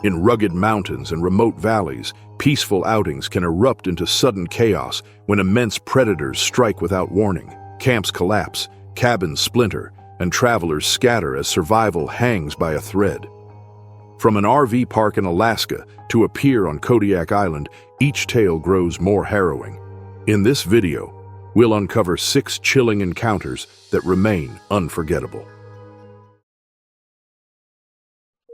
In rugged mountains and remote valleys, peaceful outings can erupt into sudden chaos when immense predators strike without warning. Camps collapse, cabins splinter, and travelers scatter as survival hangs by a thread. From an RV park in Alaska to a pier on Kodiak Island, each tale grows more harrowing. In this video, we'll uncover 6 chilling encounters that remain unforgettable.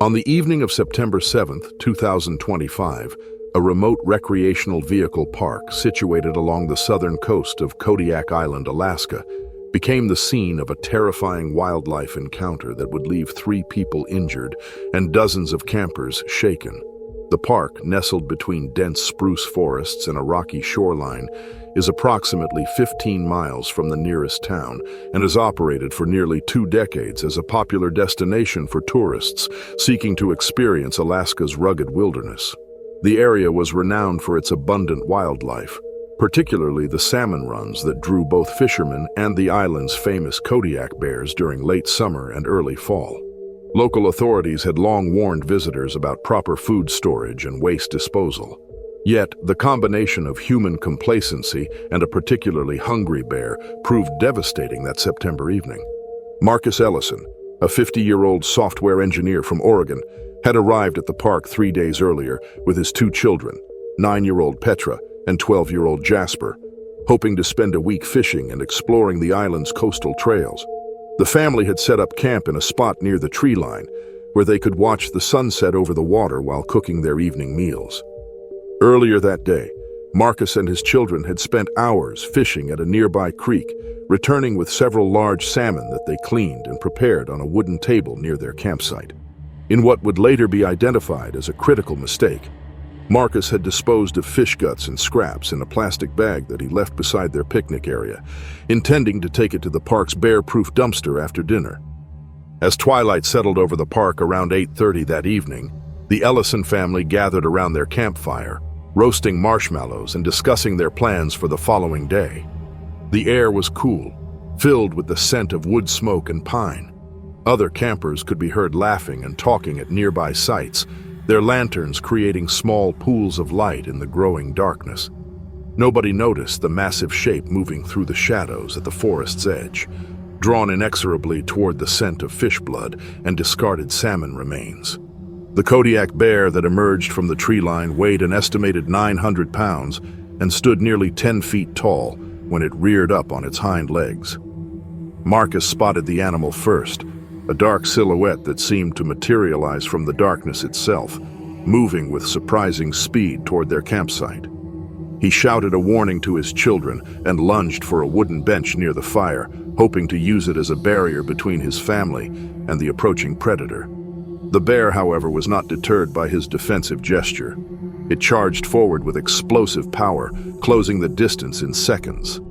On the evening of September 7, 2025, a remote recreational vehicle park situated along the southern coast of Kodiak Island, Alaska, became the scene of a terrifying wildlife encounter that would leave 3 people injured and dozens of campers shaken. The park, nestled between dense spruce forests and a rocky shoreline, is approximately 15 miles from the nearest town and has operated for nearly 2 decades as a popular destination for tourists seeking to experience Alaska's rugged wilderness. The area was renowned for its abundant wildlife, particularly the salmon runs that drew both fishermen and the island's famous Kodiak bears during late summer and early fall. Local authorities had long warned visitors about proper food storage and waste disposal. Yet, the combination of human complacency and a particularly hungry bear proved devastating that September evening. Marcus Ellison, a 50-year-old software engineer from Oregon, had arrived at the park 3 days earlier with his 2 children, 9-year-old Petra and 12-year-old Jasper, hoping to spend a week fishing and exploring the island's coastal trails. The family had set up camp in a spot near the tree line, where they could watch the sunset over the water while cooking their evening meals. Earlier that day, Marcus and his children had spent hours fishing at a nearby creek, returning with several large salmon that they cleaned and prepared on a wooden table near their campsite. In what would later be identified as a critical mistake, Marcus had disposed of fish guts and scraps in a plastic bag that he left beside their picnic area, intending to take it to the park's bear-proof dumpster after dinner. As twilight settled over the park around 8:30 that evening, the Ellison family gathered around their campfire, roasting marshmallows and discussing their plans for the following day. The air was cool, filled with the scent of wood smoke and pine. Other campers could be heard laughing and talking at nearby sites, their lanterns creating small pools of light in the growing darkness. Nobody noticed the massive shape moving through the shadows at the forest's edge, drawn inexorably toward the scent of fish blood and discarded salmon remains. The Kodiak bear that emerged from the tree line weighed an estimated 900 pounds and stood nearly 10 feet tall when it reared up on its hind legs. Marcus spotted the animal first, a dark silhouette that seemed to materialize from the darkness itself, moving with surprising speed toward their campsite. He shouted a warning to his children and lunged for a wooden bench near the fire, hoping to use it as a barrier between his family and the approaching predator. The bear, however, was not deterred by his defensive gesture. It charged forward with explosive power, closing the distance in seconds.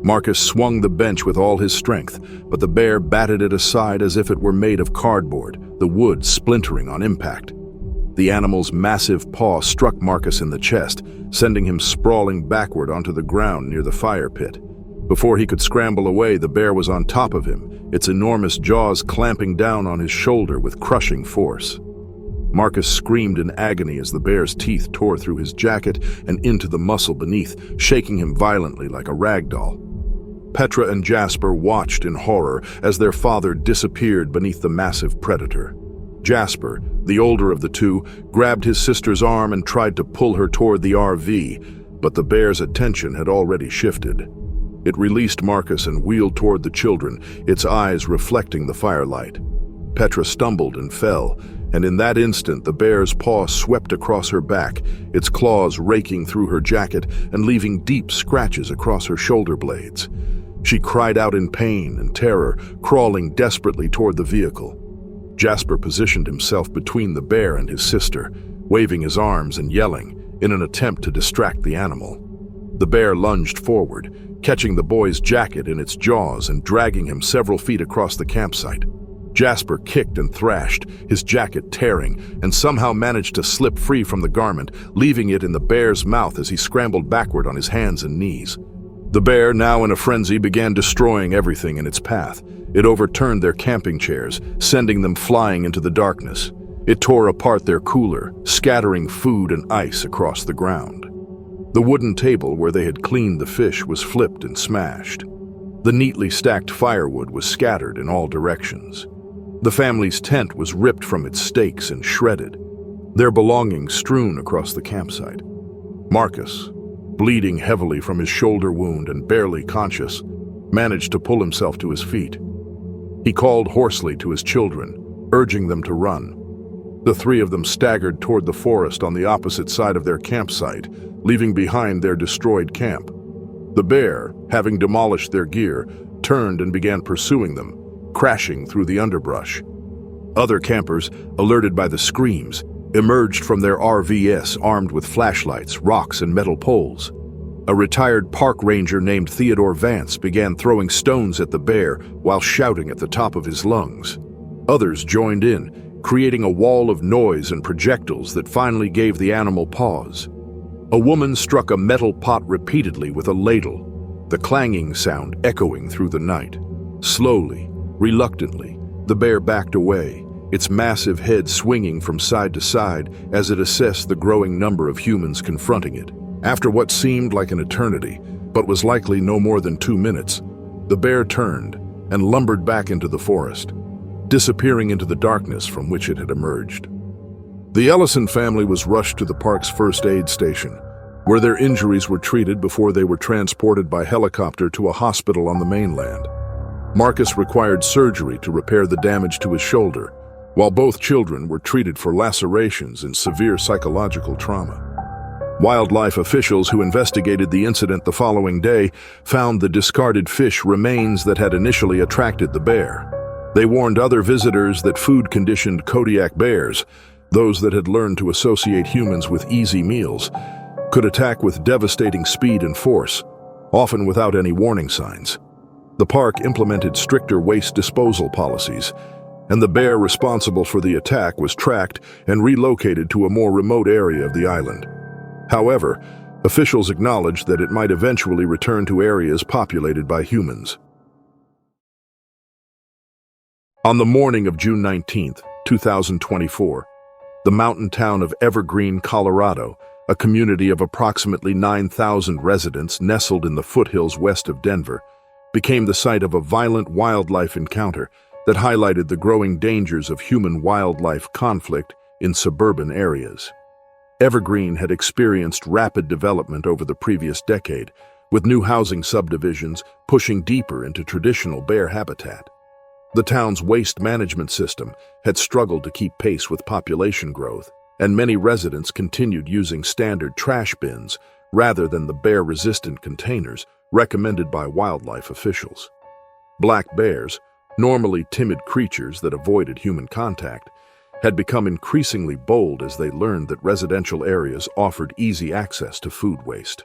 Marcus swung the bench with all his strength, but the bear batted it aside as if it were made of cardboard, the wood splintering on impact. The animal's massive paw struck Marcus in the chest, sending him sprawling backward onto the ground near the fire pit. Before he could scramble away, the bear was on top of him, its enormous jaws clamping down on his shoulder with crushing force. Marcus screamed in agony as the bear's teeth tore through his jacket and into the muscle beneath, shaking him violently like a rag doll. Petra and Jasper watched in horror as their father disappeared beneath the massive predator. Jasper, the older of the two, grabbed his sister's arm and tried to pull her toward the RV, but the bear's attention had already shifted. It released Marcus and wheeled toward the children, its eyes reflecting the firelight. Petra stumbled and fell, and in that instant the bear's paw swept across her back, its claws raking through her jacket and leaving deep scratches across her shoulder blades. She cried out in pain and terror, crawling desperately toward the vehicle. Jasper positioned himself between the bear and his sister, waving his arms and yelling, in an attempt to distract the animal. The bear lunged forward, catching the boy's jacket in its jaws and dragging him several feet across the campsite. Jasper kicked and thrashed, his jacket tearing, and somehow managed to slip free from the garment, leaving it in the bear's mouth as he scrambled backward on his hands and knees. The bear, now in a frenzy, began destroying everything in its path. It overturned their camping chairs, sending them flying into the darkness. It tore apart their cooler, scattering food and ice across the ground. The wooden table where they had cleaned the fish was flipped and smashed. The neatly stacked firewood was scattered in all directions. The family's tent was ripped from its stakes and shredded, their belongings strewn across the campsite. Marcus, bleeding heavily from his shoulder wound and barely conscious, managed to pull himself to his feet. He called hoarsely to his children, urging them to run. The three of them staggered toward the forest on the opposite side of their campsite, leaving behind their destroyed camp. The bear, having demolished their gear, turned and began pursuing them, crashing through the underbrush. Other campers, alerted by the screams, emerged from their RVs armed with flashlights, rocks, and metal poles. A retired park ranger named Theodore Vance began throwing stones at the bear while shouting at the top of his lungs. Others joined in, creating a wall of noise and projectiles that finally gave the animal pause. A woman struck a metal pot repeatedly with a ladle, the clanging sound echoing through the night. Slowly, reluctantly, the bear backed away, its massive head swinging from side to side as it assessed the growing number of humans confronting it. After what seemed like an eternity, but was likely no more than 2 minutes, the bear turned and lumbered back into the forest, disappearing into the darkness from which it had emerged. The Ellison family was rushed to the park's first aid station, where their injuries were treated before they were transported by helicopter to a hospital on the mainland. Marcus required surgery to repair the damage to his shoulder, while both children were treated for lacerations and severe psychological trauma. Wildlife officials who investigated the incident the following day found the discarded fish remains that had initially attracted the bear. They warned other visitors that food-conditioned Kodiak bears, those that had learned to associate humans with easy meals, could attack with devastating speed and force, often without any warning signs. The park implemented stricter waste disposal policies, and the bear responsible for the attack was tracked and relocated to a more remote area of the island. However, officials acknowledged that it might eventually return to areas populated by humans. On the morning of June 19, 2024, the mountain town of Evergreen, Colorado, a community of approximately 9,000 residents nestled in the foothills west of Denver, became the site of a violent wildlife encounter that highlighted the growing dangers of human-wildlife conflict in suburban areas. Evergreen had experienced rapid development over the previous decade, with new housing subdivisions pushing deeper into traditional bear habitat. The town's waste management system had struggled to keep pace with population growth, and many residents continued using standard trash bins rather than the bear-resistant containers recommended by wildlife officials. Black bears, normally timid creatures that avoided human contact, had become increasingly bold as they learned that residential areas offered easy access to food waste.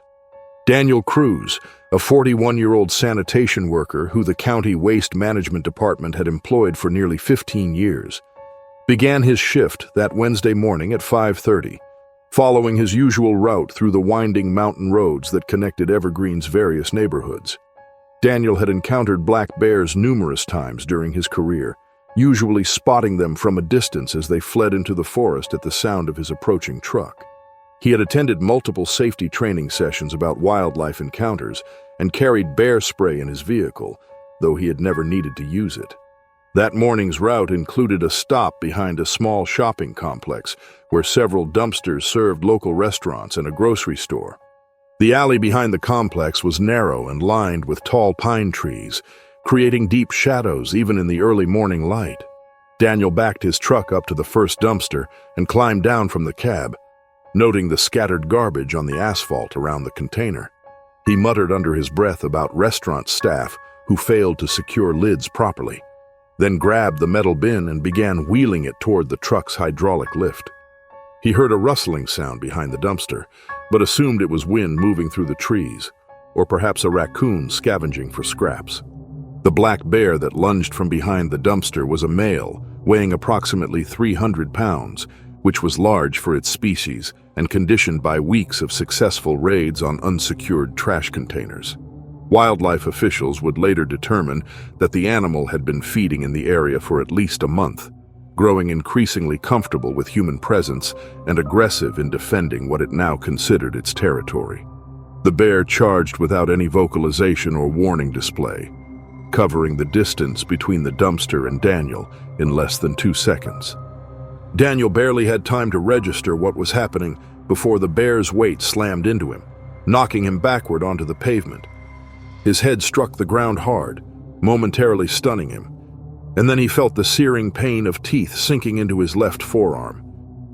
Daniel Cruz, a 41-year-old sanitation worker who the county waste management department had employed for nearly 15 years, began his shift that Wednesday morning at 5:30, following his usual route through the winding mountain roads that connected Evergreen's various neighborhoods. Daniel had encountered black bears numerous times during his career, usually spotting them from a distance as they fled into the forest at the sound of his approaching truck. He had attended multiple safety training sessions about wildlife encounters and carried bear spray in his vehicle, though he had never needed to use it. That morning's route included a stop behind a small shopping complex where several dumpsters served local restaurants and a grocery store. The alley behind the complex was narrow and lined with tall pine trees, creating deep shadows even in the early morning light. Daniel backed his truck up to the first dumpster and climbed down from the cab, noting the scattered garbage on the asphalt around the container. He muttered under his breath about restaurant staff who failed to secure lids properly, then grabbed the metal bin and began wheeling it toward the truck's hydraulic lift. He heard a rustling sound behind the dumpster, but assumed it was wind moving through the trees, or perhaps a raccoon scavenging for scraps. The black bear that lunged from behind the dumpster was a male, weighing approximately 300 pounds, which was large for its species and conditioned by weeks of successful raids on unsecured trash containers. Wildlife officials would later determine that the animal had been feeding in the area for at least a month, growing increasingly comfortable with human presence and aggressive in defending what it now considered its territory. The bear charged without any vocalization or warning display, covering the distance between the dumpster and Daniel in less than 2 seconds. Daniel barely had time to register what was happening before the bear's weight slammed into him, knocking him backward onto the pavement. His head struck the ground hard, momentarily stunning him, and then he felt the searing pain of teeth sinking into his left forearm.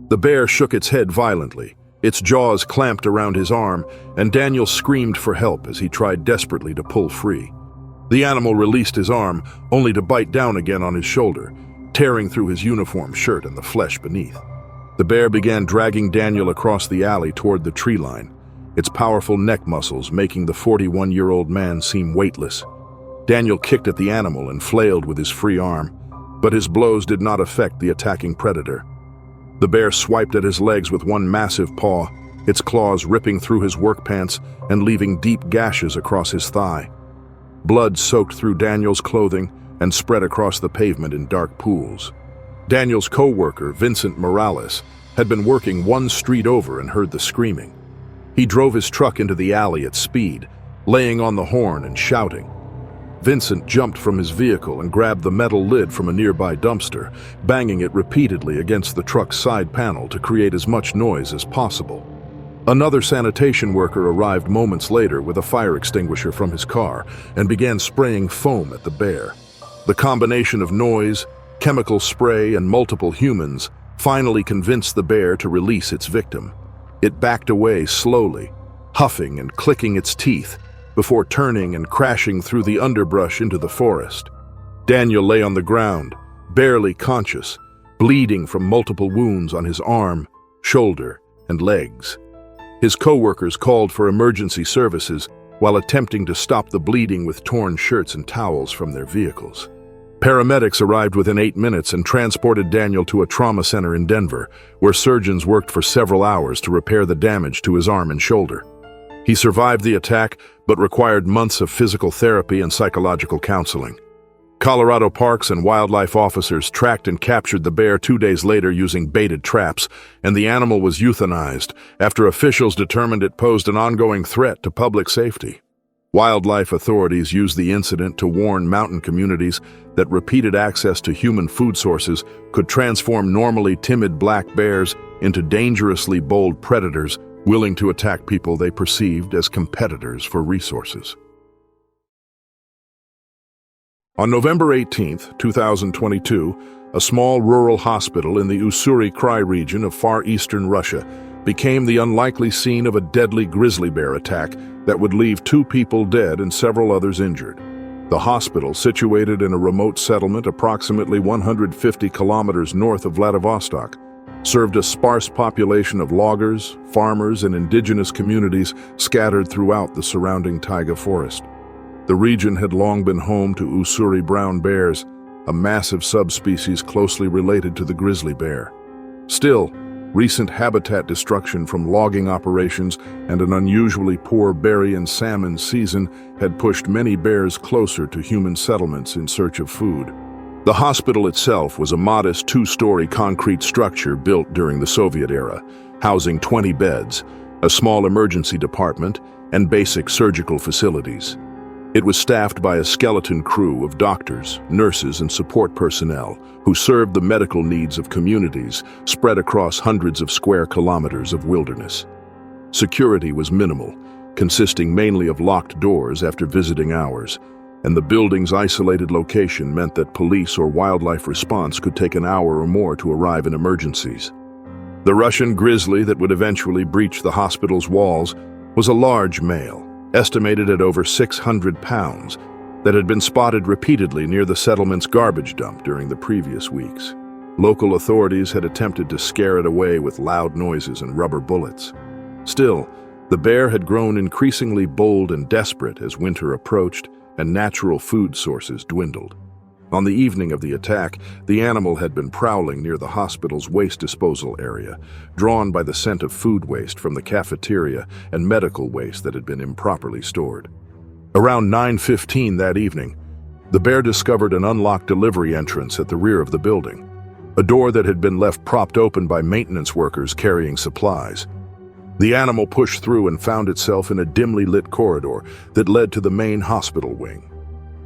The bear shook its head violently, its jaws clamped around his arm, and Daniel screamed for help as he tried desperately to pull free. The animal released his arm, only to bite down again on his shoulder, tearing through his uniform shirt and the flesh beneath. The bear began dragging Daniel across the alley toward the tree line, its powerful neck muscles making the 41-year-old man seem weightless. Daniel kicked at the animal and flailed with his free arm, but his blows did not affect the attacking predator. The bear swiped at his legs with one massive paw, its claws ripping through his work pants and leaving deep gashes across his thigh. Blood soaked through Daniel's clothing and spread across the pavement in dark pools. Daniel's co-worker, Vincent Morales, had been working one street over and heard the screaming. He drove his truck into the alley at speed, laying on the horn and shouting. Vincent jumped from his vehicle and grabbed the metal lid from a nearby dumpster, banging it repeatedly against the truck's side panel to create as much noise as possible. Another sanitation worker arrived moments later with a fire extinguisher from his car and began spraying foam at the bear. The combination of noise, chemical spray, and multiple humans finally convinced the bear to release its victim. It backed away slowly, huffing and clicking its teeth, before turning and crashing through the underbrush into the forest. Daniel lay on the ground, barely conscious, bleeding from multiple wounds on his arm, shoulder, and legs. His co-workers called for emergency services while attempting to stop the bleeding with torn shirts and towels from their vehicles. Paramedics arrived within 8 minutes and transported Daniel to a trauma center in Denver, where surgeons worked for several hours to repair the damage to his arm and shoulder. He survived the attack, but required months of physical therapy and psychological counseling. Colorado Parks and wildlife officers tracked and captured the bear 2 days later using baited traps, and the animal was euthanized after officials determined it posed an ongoing threat to public safety. Wildlife authorities used the incident to warn mountain communities that repeated access to human food sources could transform normally timid black bears into dangerously bold predators willing to attack people they perceived as competitors for resources. On November 18, 2022, a small rural hospital in the Ussuri-Krai region of far eastern Russia became the unlikely scene of a deadly grizzly bear attack that would leave 2 people dead and several others injured. The hospital, situated in a remote settlement approximately 150 kilometers north of Vladivostok, served a sparse population of loggers, farmers, and indigenous communities scattered throughout the surrounding taiga forest. The region had long been home to Ussuri brown bears, a massive subspecies closely related to the grizzly bear. Still, recent habitat destruction from logging operations and an unusually poor berry and salmon season had pushed many bears closer to human settlements in search of food. The hospital itself was a modest 2-story concrete structure built during the Soviet era, housing 20 beds, a small emergency department, and basic surgical facilities. It was staffed by a skeleton crew of doctors, nurses, and support personnel who served the medical needs of communities spread across hundreds of square kilometers of wilderness. Security was minimal, consisting mainly of locked doors after visiting hours, and the building's isolated location meant that police or wildlife response could take an hour or more to arrive in emergencies. The Russian grizzly that would eventually breach the hospital's walls was a large male, estimated at over 600 pounds, that had been spotted repeatedly near the settlement's garbage dump during the previous weeks. Local authorities had attempted to scare it away with loud noises and rubber bullets. Still, the bear had grown increasingly bold and desperate as winter approached and natural food sources dwindled. On the evening of the attack, the animal had been prowling near the hospital's waste disposal area, drawn by the scent of food waste from the cafeteria and medical waste that had been improperly stored. Around 9:15 that evening, the bear discovered an unlocked delivery entrance at the rear of the building. a door that had been left propped open by maintenance workers carrying supplies. The animal pushed through and found itself in a dimly lit corridor that led to the main hospital wing.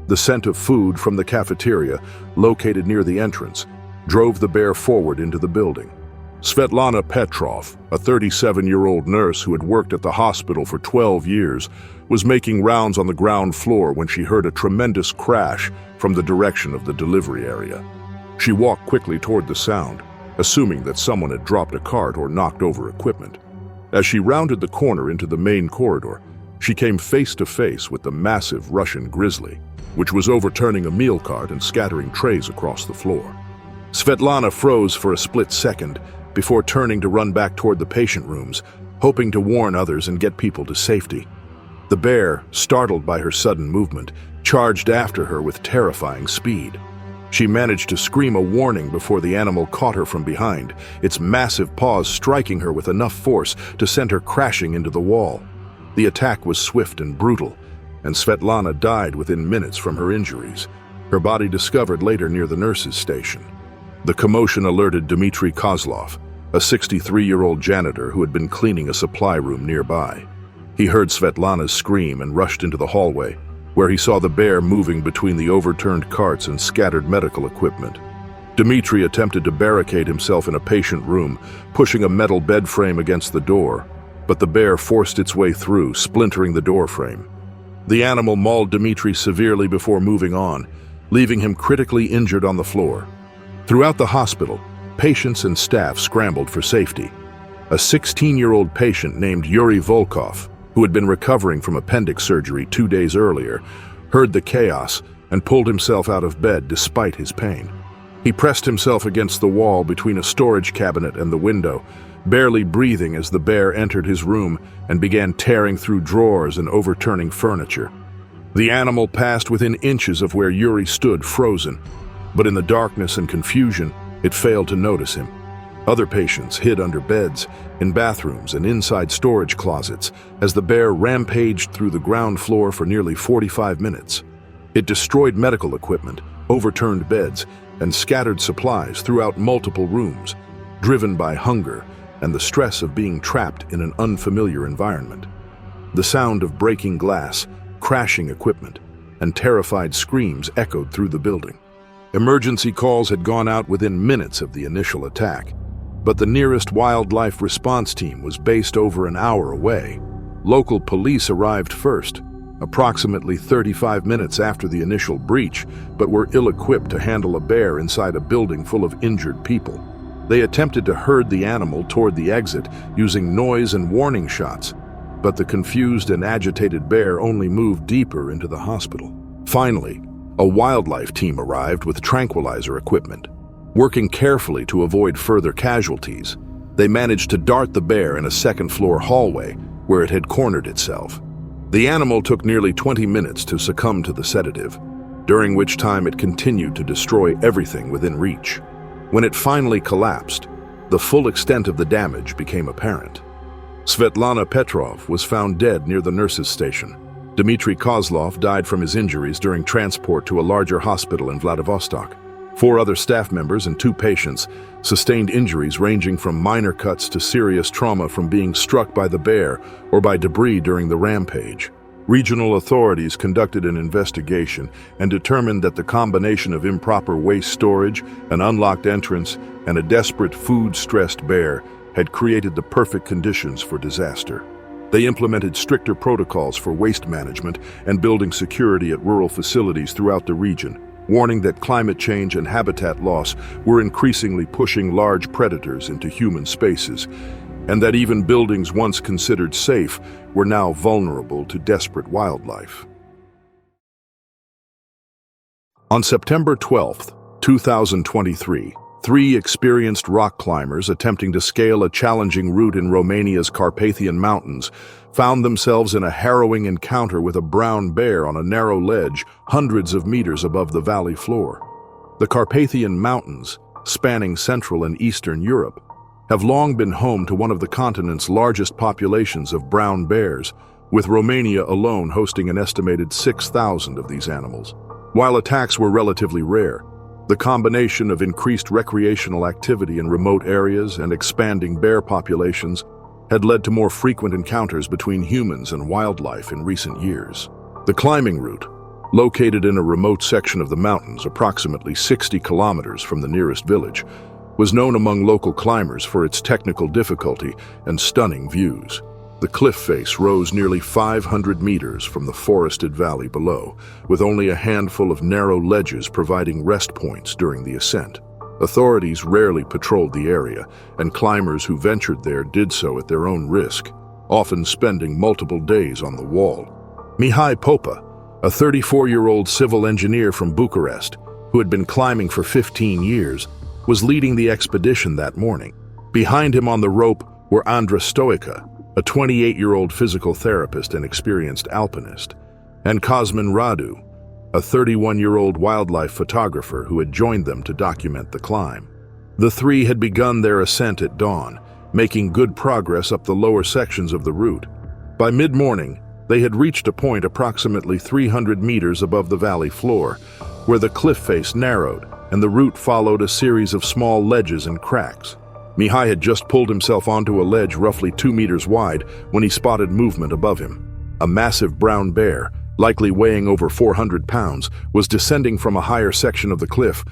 The scent of food from the cafeteria, located near the entrance, drove the bear forward into the building. Svetlana Petrov, a 37-year-old nurse who had worked at the hospital for 12 years, was making rounds on the ground floor when she heard a tremendous crash from the direction of the delivery area. She walked quickly toward the sound, assuming that someone had dropped a cart or knocked over equipment. As she rounded the corner into the main corridor, she came face to face with the massive Russian Grizzly, which was overturning a meal cart and scattering trays across the floor. Svetlana froze for a split second before turning to run back toward the patient rooms, hoping to warn others and get people to safety. The bear, startled by her sudden movement, charged after her with terrifying speed. She managed to scream a warning before the animal caught her from behind, its massive paws striking her with enough force to send her crashing into the wall. The attack was swift and brutal, and Svetlana died within minutes from her injuries, her body discovered later near the nurse's station. The commotion alerted Dmitry Kozlov, a 63-year-old janitor who had been cleaning a supply room nearby. He heard Svetlana's scream and rushed into the hallway, where he saw the bear moving between the overturned carts and scattered medical equipment. Dmitry attempted to barricade himself in a patient room, pushing a metal bed frame against the door, but the bear forced its way through, splintering the door frame. The animal mauled Dmitry severely before moving on, leaving him critically injured on the floor. Throughout the hospital, patients and staff scrambled for safety. A 16-year-old patient named Yuri Volkov, who had been recovering from appendix surgery 2 days earlier, heard the chaos and pulled himself out of bed despite his pain. He pressed himself against the wall between a storage cabinet and the window, barely breathing as the bear entered his room and began tearing through drawers and overturning furniture. The animal passed within inches of where Yuri stood frozen, but in the darkness and confusion, it failed to notice him. Other patients hid under beds, in bathrooms, and inside storage closets as the bear rampaged through the ground floor for nearly 45 minutes. It destroyed medical equipment, overturned beds, and scattered supplies throughout multiple rooms, driven by hunger and the stress of being trapped in an unfamiliar environment. The sound of breaking glass, crashing equipment, and terrified screams echoed through the building. Emergency calls had gone out within minutes of the initial attack, but the nearest wildlife response team was based over an hour away. Local police arrived first, approximately 35 minutes after the initial breach, but were ill-equipped to handle a bear inside a building full of injured people. They attempted to herd the animal toward the exit using noise and warning shots, but the confused and agitated bear only moved deeper into the hospital. Finally, a wildlife team arrived with tranquilizer equipment. Working carefully to avoid further casualties, they managed to dart the bear in a second-floor hallway where it had cornered itself. The animal took nearly 20 minutes to succumb to the sedative, during which time it continued to destroy everything within reach. When it finally collapsed, the full extent of the damage became apparent. Svetlana Petrov was found dead near the nurse's station. Dmitry Kozlov died from his injuries during transport to a larger hospital in Vladivostok. 4 other staff members and 2 patients sustained injuries ranging from minor cuts to serious trauma from being struck by the bear or by debris during the rampage. Regional authorities conducted an investigation and determined that the combination of improper waste storage, an unlocked entrance, and a desperate food-stressed bear had created the perfect conditions for disaster. They implemented stricter protocols for waste management and building security at rural facilities throughout the region, warning that climate change and habitat loss were increasingly pushing large predators into human spaces, and that even buildings once considered safe were now vulnerable to desperate wildlife. On September 12, 2023, 3 experienced rock climbers attempting to scale a challenging route in Romania's Carpathian Mountains found themselves in a harrowing encounter with a brown bear on a narrow ledge hundreds of meters above the valley floor. The Carpathian Mountains, spanning Central and Eastern Europe, have long been home to one of the continent's largest populations of brown bears, with Romania alone hosting an estimated 6,000 of these animals. While attacks were relatively rare, The combination of increased recreational activity in remote areas and expanding bear populations had led to more frequent encounters between humans and wildlife in recent years. The climbing route, located in a remote section of the mountains approximately 60 kilometers from the nearest village, was known among local climbers for its technical difficulty and stunning views. The cliff face rose nearly 500 meters from the forested valley below, with only a handful of narrow ledges providing rest points during the ascent. Authorities rarely patrolled the area, and climbers who ventured there did so at their own risk, often spending multiple days on the wall. Mihai Popa, a 34-year-old civil engineer from Bucharest, who had been climbing for 15 years, was leading the expedition that morning. Behind him on the rope were Andra Stoica, a 28-year-old physical therapist and experienced alpinist, and Cosmin Radu, a 31-year-old wildlife photographer who had joined them to document the climb. The three had begun their ascent at dawn, making good progress up the lower sections of the route. By mid-morning, they had reached a point approximately 300 meters above the valley floor, where the cliff face narrowed and the route followed a series of small ledges and cracks. Mihai had just pulled himself onto a ledge roughly 2 meters wide when he spotted movement above him. A massive brown bear, likely weighing over 400 pounds, was descending from a higher section of the cliff,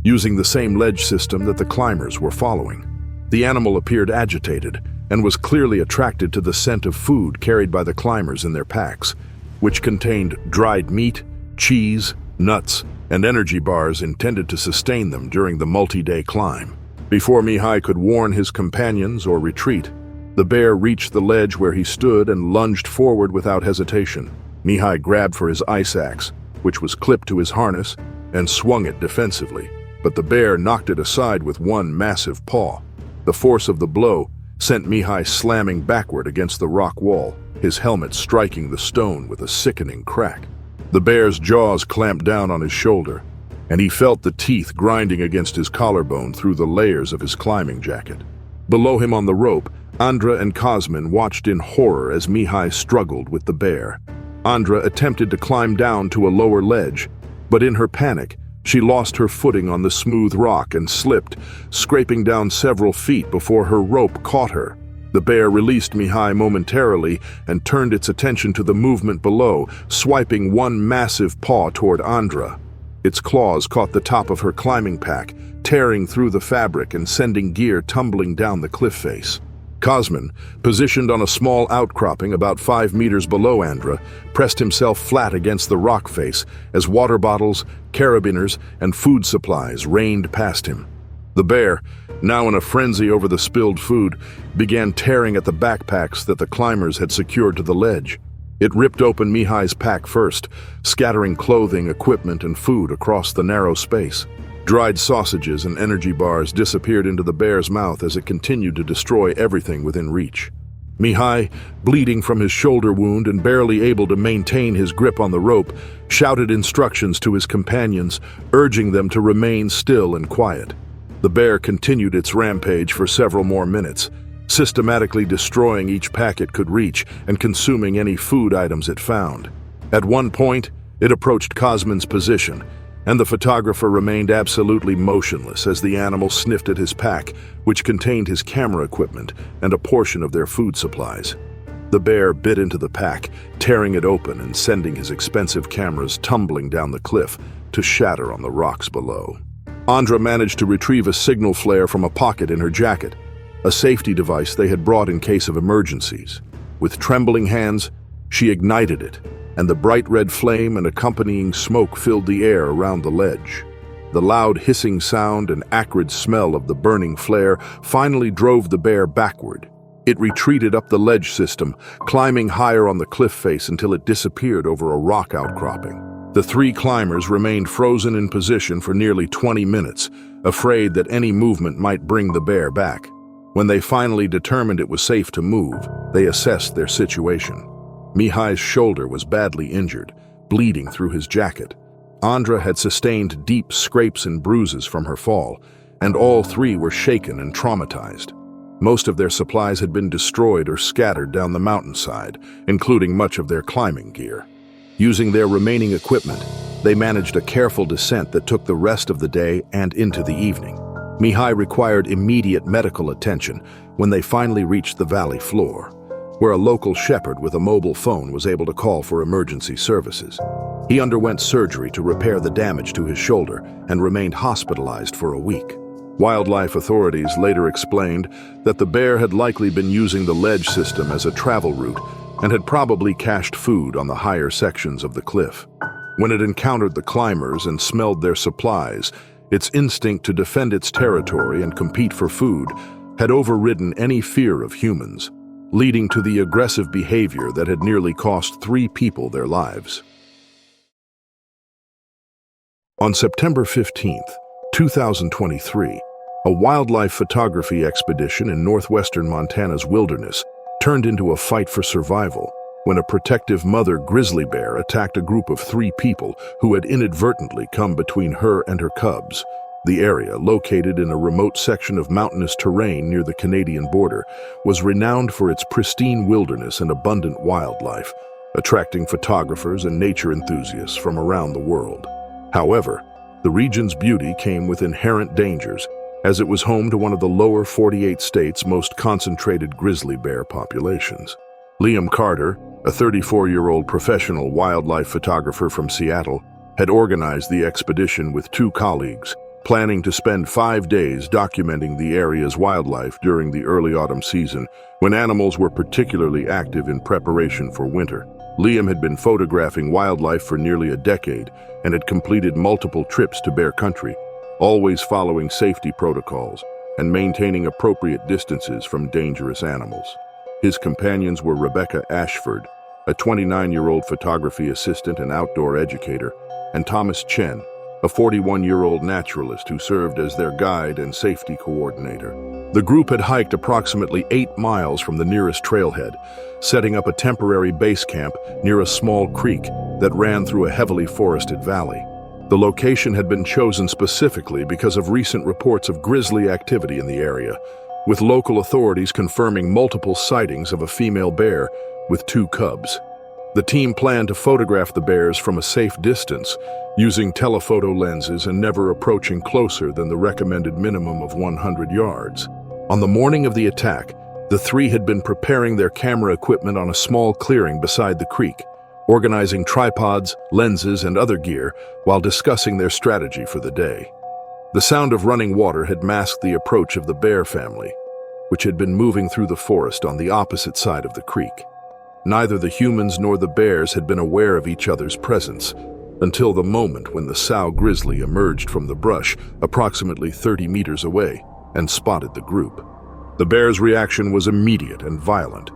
using the same ledge system that the climbers were following. The animal appeared agitated and was clearly attracted to the scent of food carried by the climbers in their packs, which contained dried meat, cheese, nuts, and energy bars intended to sustain them during the multi-day climb. Before Mihai could warn his companions or retreat, the bear reached the ledge where he stood and lunged forward without hesitation. Mihai grabbed for his ice axe, which was clipped to his harness, and swung it defensively, but the bear knocked it aside with one massive paw. The force of the blow sent Mihai slamming backward against the rock wall, his helmet striking the stone with a sickening crack. The bear's jaws clamped down on his shoulder, and he felt the teeth grinding against his collarbone through the layers of his climbing jacket. Below him on the rope, Andra and Cosmin watched in horror as Mihai struggled with the bear. Andra attempted to climb down to a lower ledge, but in her panic, she lost her footing on the smooth rock and slipped, scraping down several feet before her rope caught her. The bear released Mihai momentarily and turned its attention to the movement below, swiping one massive paw toward Andra. Its claws caught the top of her climbing pack, tearing through the fabric and sending gear tumbling down the cliff face. Cosmin, positioned on a small outcropping about 5 meters below Andra, pressed himself flat against the rock face as water bottles, carabiners, and food supplies rained past him. The bear, now in a frenzy over the spilled food, began tearing at the backpacks that the climbers had secured to the ledge. It ripped open Mihai's pack first, scattering clothing, equipment, and food across the narrow space. Dried sausages and energy bars disappeared into the bear's mouth as it continued to destroy everything within reach. Mihai, bleeding from his shoulder wound and barely able to maintain his grip on the rope, shouted instructions to his companions, urging them to remain still and quiet. The bear continued its rampage for several more minutes, systematically destroying each pack it could reach and consuming any food items it found. At one point, it approached Cosmin's position, and the photographer remained absolutely motionless as the animal sniffed at his pack, which contained his camera equipment and a portion of their food supplies. The bear bit into the pack, tearing it open and sending his expensive cameras tumbling down the cliff to shatter on the rocks below. Andra managed to retrieve a signal flare from a pocket in her jacket, a safety device they had brought in case of emergencies. With trembling hands, she ignited it, and the bright red flame and accompanying smoke filled the air around the ledge. The loud hissing sound and acrid smell of the burning flare finally drove the bear backward. It retreated up the ledge system, climbing higher on the cliff face until it disappeared over a rock outcropping. The three climbers remained frozen in position for nearly 20 minutes, afraid that any movement might bring the bear back. When they finally determined it was safe to move, they assessed their situation. Mihai's shoulder was badly injured, bleeding through his jacket. Andra had sustained deep scrapes and bruises from her fall, and all three were shaken and traumatized. Most of their supplies had been destroyed or scattered down the mountainside, including much of their climbing gear. Using their remaining equipment, they managed a careful descent that took the rest of the day and into the evening. Mihai required immediate medical attention when they finally reached the valley floor, where a local shepherd with a mobile phone was able to call for emergency services. He underwent surgery to repair the damage to his shoulder and remained hospitalized for a week. Wildlife authorities later explained that the bear had likely been using the ledge system as a travel route and had probably cached food on the higher sections of the cliff. When it encountered the climbers and smelled their supplies, its instinct to defend its territory and compete for food had overridden any fear of humans, leading to the aggressive behavior that had nearly cost 3 people their lives. On September 15, 2023, a wildlife photography expedition in northwestern Montana's wilderness turned into a fight for survival when a protective mother grizzly bear attacked a group of 3 people who had inadvertently come between her and her cubs. The area, located in a remote section of mountainous terrain near the Canadian border, was renowned for its pristine wilderness and abundant wildlife, attracting photographers and nature enthusiasts from around the world. However, the region's beauty came with inherent dangers, as it was home to one of the lower 48 states' most concentrated grizzly bear populations. Liam Carter, a 34-year-old professional wildlife photographer from Seattle, had organized the expedition with 2 colleagues, planning to spend 5 days documenting the area's wildlife during the early autumn season, when animals were particularly active in preparation for winter. Liam had been photographing wildlife for nearly a decade and had completed multiple trips to bear country, always following safety protocols and maintaining appropriate distances from dangerous animals. His companions were Rebecca Ashford, a 29-year-old photography assistant and outdoor educator, and Thomas Chen, a 41-year-old naturalist who served as their guide and safety coordinator. The group had hiked approximately 8 miles from the nearest trailhead, setting up a temporary base camp near a small creek that ran through a heavily forested valley. The location had been chosen specifically because of recent reports of grizzly activity in the area, with local authorities confirming multiple sightings of a female bear with 2 cubs. The team planned to photograph the bears from a safe distance, using telephoto lenses and never approaching closer than the recommended minimum of 100 yards. On the morning of the attack, the 3 had been preparing their camera equipment on a small clearing beside the creek, organizing tripods, lenses, and other gear while discussing their strategy for the day. The sound of running water had masked the approach of the bear family, which had been moving through the forest on the opposite side of the creek. Neither the humans nor the bears had been aware of each other's presence until the moment when the sow grizzly emerged from the brush approximately 30 meters away and spotted the group. The bear's reaction was immediate and violent.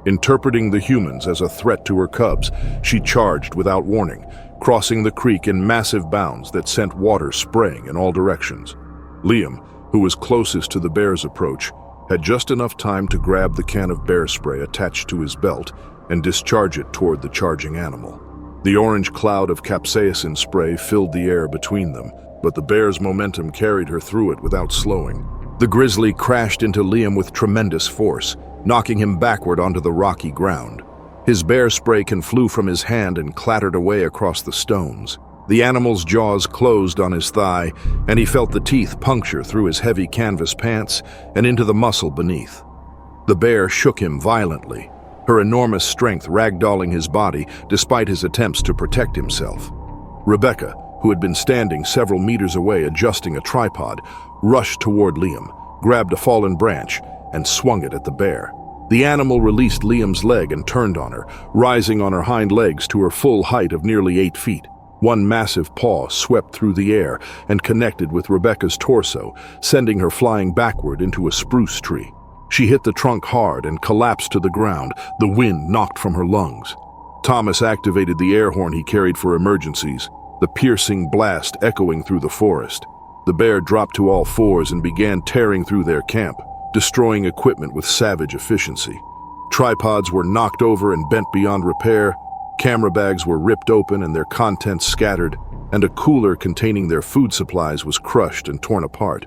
Interpreting the humans as a threat to her cubs, she charged without warning, crossing the creek in massive bounds that sent water spraying in all directions. Liam, who was closest to the bear's approach, had just enough time to grab the can of bear spray attached to his belt and discharge it toward the charging animal. The orange cloud of capsaicin spray filled the air between them, but the bear's momentum carried her through it without slowing. The grizzly crashed into Liam with tremendous force, knocking him backward onto the rocky ground. His bear spray can flew from his hand and clattered away across the stones. The animal's jaws closed on his thigh, and he felt the teeth puncture through his heavy canvas pants and into the muscle beneath. The bear shook him violently, her enormous strength ragdolling his body despite his attempts to protect himself. Rebecca, who had been standing several meters away adjusting a tripod, rushed toward Liam, grabbed a fallen branch, and swung it at the bear. The animal released Liam's leg and turned on her, rising on her hind legs to her full height of nearly 8 feet. One massive paw swept through the air and connected with Rebecca's torso, sending her flying backward into a spruce tree. She hit the trunk hard and collapsed to the ground, the wind knocked from her lungs. Thomas activated the air horn he carried for emergencies, the piercing blast echoing through the forest. The bear dropped to all fours and began tearing through their camp, destroying equipment with savage efficiency. Tripods were knocked over and bent beyond repair, camera bags were ripped open and their contents scattered, and a cooler containing their food supplies was crushed and torn apart.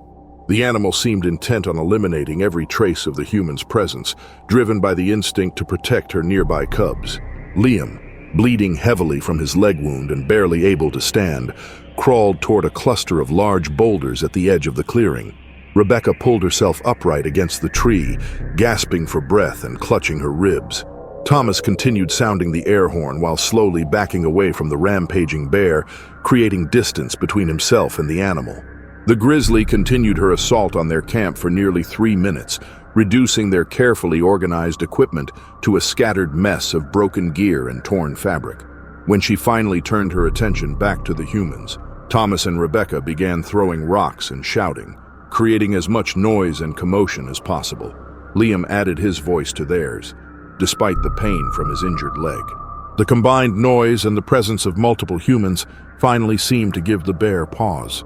The animal seemed intent on eliminating every trace of the human's presence, driven by the instinct to protect her nearby cubs. Liam, bleeding heavily from his leg wound and barely able to stand, crawled toward a cluster of large boulders at the edge of the clearing. Rebecca pulled herself upright against the tree, gasping for breath and clutching her ribs. Thomas continued sounding the air horn while slowly backing away from the rampaging bear, creating distance between himself and the animal. The Grizzly continued her assault on their camp for nearly 3 minutes, reducing their carefully organized equipment to a scattered mess of broken gear and torn fabric. When she finally turned her attention back to the humans, Thomas and Rebecca began throwing rocks and shouting, creating as much noise and commotion as possible. Liam added his voice to theirs, despite the pain from his injured leg. The combined noise and the presence of multiple humans finally seemed to give the bear pause.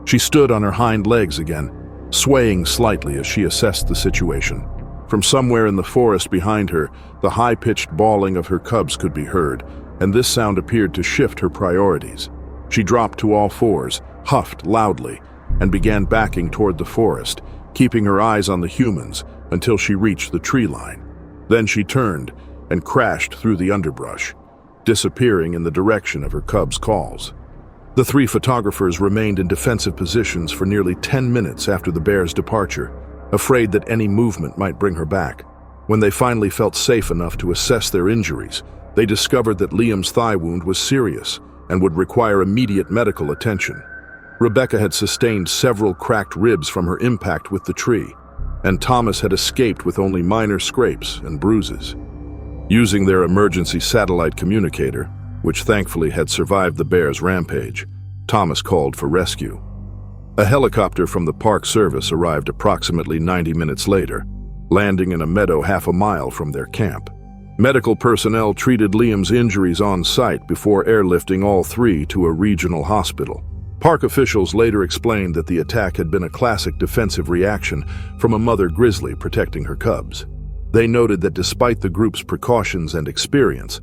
She stood on her hind legs again, swaying slightly as she assessed the situation. From somewhere in the forest behind her, the high-pitched bawling of her cubs could be heard, and this sound appeared to shift her priorities. She dropped to all fours, huffed loudly, and began backing toward the forest, keeping her eyes on the humans until she reached the tree line. Then she turned and crashed through the underbrush, disappearing in the direction of her cubs' calls. The 3 photographers remained in defensive positions for nearly 10 minutes after the bear's departure, afraid that any movement might bring her back. When they finally felt safe enough to assess their injuries, they discovered that Liam's thigh wound was serious and would require immediate medical attention. Rebecca had sustained several cracked ribs from her impact with the tree, and Thomas had escaped with only minor scrapes and bruises. Using their emergency satellite communicator, which thankfully had survived the bear's rampage, Thomas called for rescue. A helicopter from the Park Service arrived approximately 90 minutes later, landing in a meadow half a mile from their camp. Medical personnel treated Liam's injuries on site before airlifting all 3 to a regional hospital. Park officials later explained that the attack had been a classic defensive reaction from a mother grizzly protecting her cubs. They noted that despite the group's precautions and experience,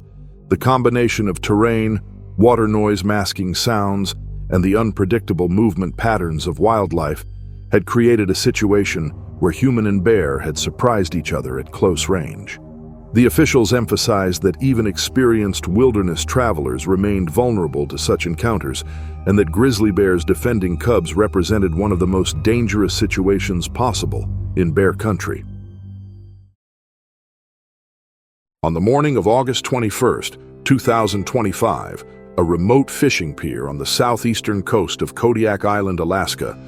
the combination of terrain, water noise masking sounds, and the unpredictable movement patterns of wildlife had created a situation where human and bear had surprised each other at close range. The officials emphasized that even experienced wilderness travelers remained vulnerable to such encounters, and that grizzly bears defending cubs represented one of the most dangerous situations possible in bear country. On the morning of August 21st, 2025, a remote fishing pier on the southeastern coast of Kodiak Island, Alaska,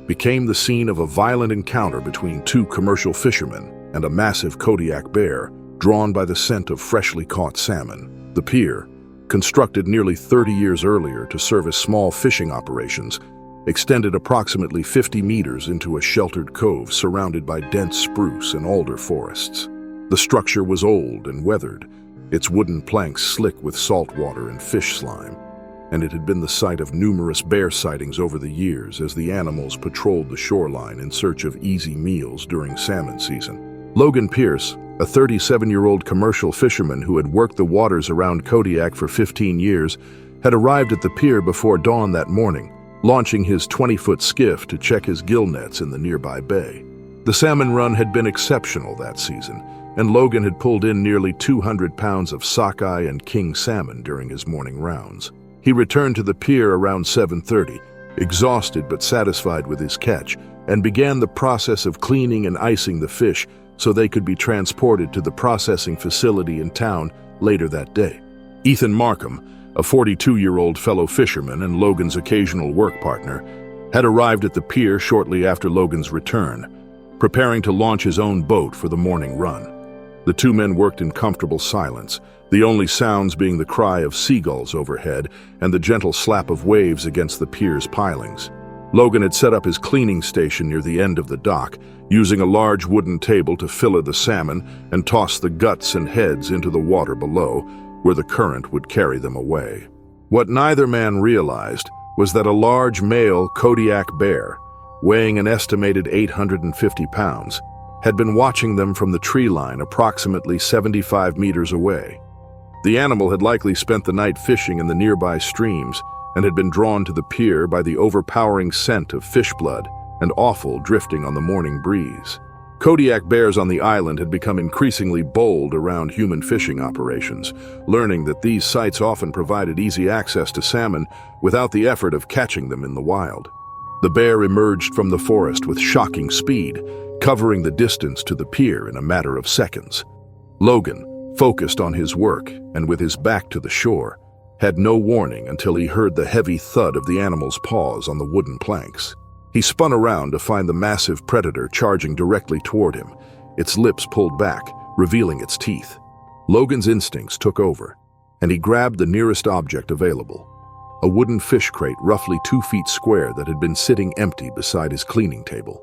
became the scene of a violent encounter between 2 commercial fishermen and a massive Kodiak bear, drawn by the scent of freshly caught salmon. The pier, constructed nearly 30 years earlier to service small fishing operations, extended approximately 50 meters into a sheltered cove surrounded by dense spruce and alder forests. The structure was old and weathered, its wooden planks slick with salt water and fish slime, and it had been the site of numerous bear sightings over the years as the animals patrolled the shoreline in search of easy meals during salmon season. Logan Pierce, a 37-year-old commercial fisherman who had worked the waters around Kodiak for 15 years, had arrived at the pier before dawn that morning, launching his 20-foot skiff to check his gill nets in the nearby bay. The salmon run had been exceptional that season, and Logan had pulled in nearly 200 pounds of sockeye and king salmon during his morning rounds. He returned to the pier around 7:30, exhausted but satisfied with his catch, and began the process of cleaning and icing the fish so they could be transported to the processing facility in town later that day. Ethan Markham, a 42-year-old fellow fisherman and Logan's occasional work partner, had arrived at the pier shortly after Logan's return, preparing to launch his own boat for the morning run. The 2 men worked in comfortable silence, the only sounds being the cry of seagulls overhead and the gentle slap of waves against the pier's pilings. Logan had set up his cleaning station near the end of the dock, using a large wooden table to fillet the salmon and toss the guts and heads into the water below, where the current would carry them away. What neither man realized was that a large male Kodiak bear, weighing an estimated 850 pounds, had been watching them from the tree line approximately 75 meters away. The animal had likely spent the night fishing in the nearby streams and had been drawn to the pier by the overpowering scent of fish blood and offal drifting on the morning breeze. Kodiak bears on the island had become increasingly bold around human fishing operations, learning that these sites often provided easy access to salmon without the effort of catching them in the wild. The bear emerged from the forest with shocking speed, covering the distance to the pier in a matter of seconds. Logan, focused on his work and with his back to the shore, had no warning until he heard the heavy thud of the animal's paws on the wooden planks. He spun around to find the massive predator charging directly toward him, its lips pulled back, revealing its teeth. Logan's instincts took over, and he grabbed the nearest object available, a wooden fish crate roughly 2 feet square that had been sitting empty beside his cleaning table.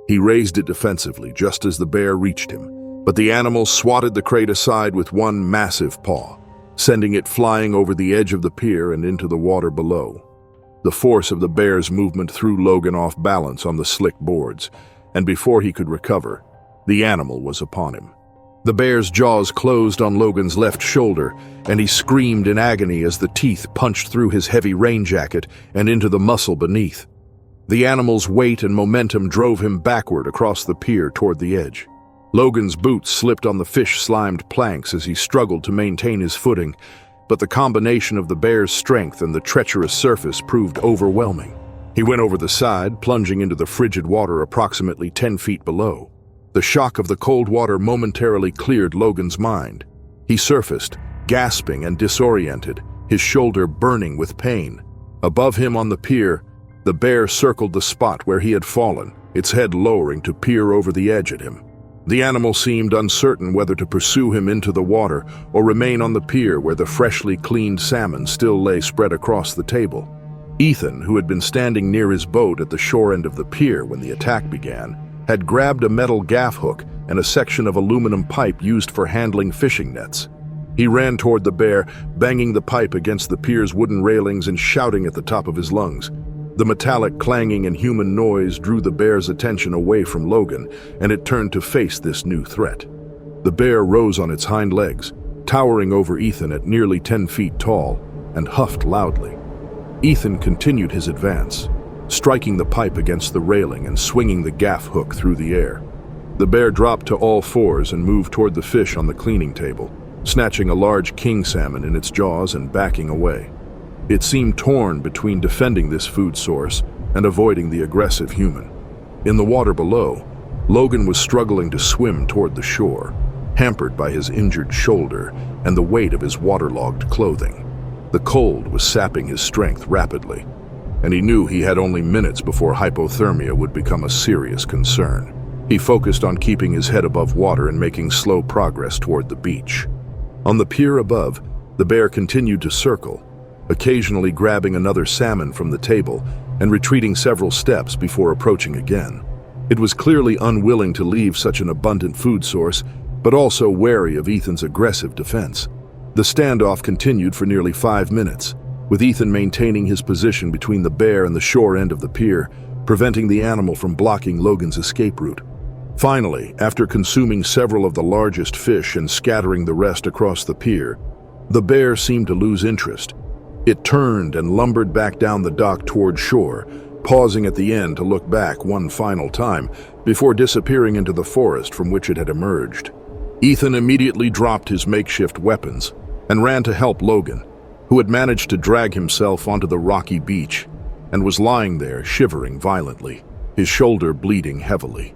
He raised it defensively just as the bear reached him, but the animal swatted the crate aside with one massive paw, sending it flying over the edge of the pier and into the water below. The force of the bear's movement threw Logan off balance on the slick boards, and before he could recover, the animal was upon him. The bear's jaws closed on Logan's left shoulder, and he screamed in agony as the teeth punched through his heavy rain jacket and into the muscle beneath. The animal's weight and momentum drove him backward across the pier toward the edge. Logan's boots slipped on the fish-slimed planks as he struggled to maintain his footing, but the combination of the bear's strength and the treacherous surface proved overwhelming. He went over the side, plunging into the frigid water approximately 10 feet below. The shock of the cold water momentarily cleared Logan's mind. He surfaced, gasping and disoriented, his shoulder burning with pain. Above him on the pier, the bear circled the spot where he had fallen, its head lowering to peer over the edge at him. The animal seemed uncertain whether to pursue him into the water or remain on the pier where the freshly cleaned salmon still lay spread across the table. Ethan, who had been standing near his boat at the shore end of the pier when the attack began, had grabbed a metal gaff hook and a section of aluminum pipe used for handling fishing nets. He ran toward the bear, banging the pipe against the pier's wooden railings and shouting at the top of his lungs. The metallic clanging and human noise drew the bear's attention away from Logan, and it turned to face this new threat. The bear rose on its hind legs, towering over Ethan at nearly 10 feet tall, and huffed loudly. Ethan continued his advance, striking the pipe against the railing and swinging the gaff hook through the air. The bear dropped to all fours and moved toward the fish on the cleaning table, snatching a large king salmon in its jaws and backing away. It seemed torn between defending this food source and avoiding the aggressive human. In the water below, Logan was struggling to swim toward the shore, hampered by his injured shoulder and the weight of his waterlogged clothing. The cold was sapping his strength rapidly, and he knew he had only minutes before hypothermia would become a serious concern. He focused on keeping his head above water and making slow progress toward the beach. On the pier above, the bear continued to circle, occasionally grabbing another salmon from the table and retreating several steps before approaching again. It was clearly unwilling to leave such an abundant food source, but also wary of Ethan's aggressive defense. The standoff continued for nearly 5 minutes, with Ethan maintaining his position between the bear and the shore end of the pier, preventing the animal from blocking Logan's escape route. Finally, after consuming several of the largest fish and scattering the rest across the pier, the bear seemed to lose interest. It turned and lumbered back down the dock toward shore, pausing at the end to look back one final time before disappearing into the forest from which it had emerged. Ethan immediately dropped his makeshift weapons and ran to help Logan, who had managed to drag himself onto the rocky beach and was lying there shivering violently, his shoulder bleeding heavily.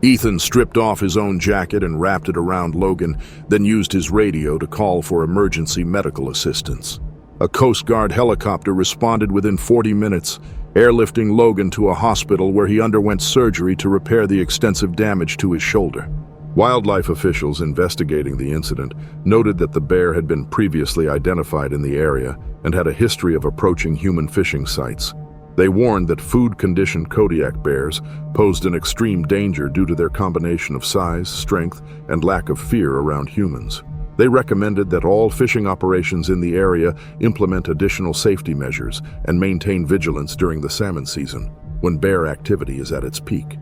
Ethan stripped off his own jacket and wrapped it around Logan, then used his radio to call for emergency medical assistance. A Coast Guard helicopter responded within 40 minutes, airlifting Logan to a hospital where he underwent surgery to repair the extensive damage to his shoulder. Wildlife officials investigating the incident noted that the bear had been previously identified in the area and had a history of approaching human fishing sites. They warned that food-conditioned Kodiak bears posed an extreme danger due to their combination of size, strength, and lack of fear around humans. They recommended that all fishing operations in the area implement additional safety measures and maintain vigilance during the salmon season, when bear activity is at its peak.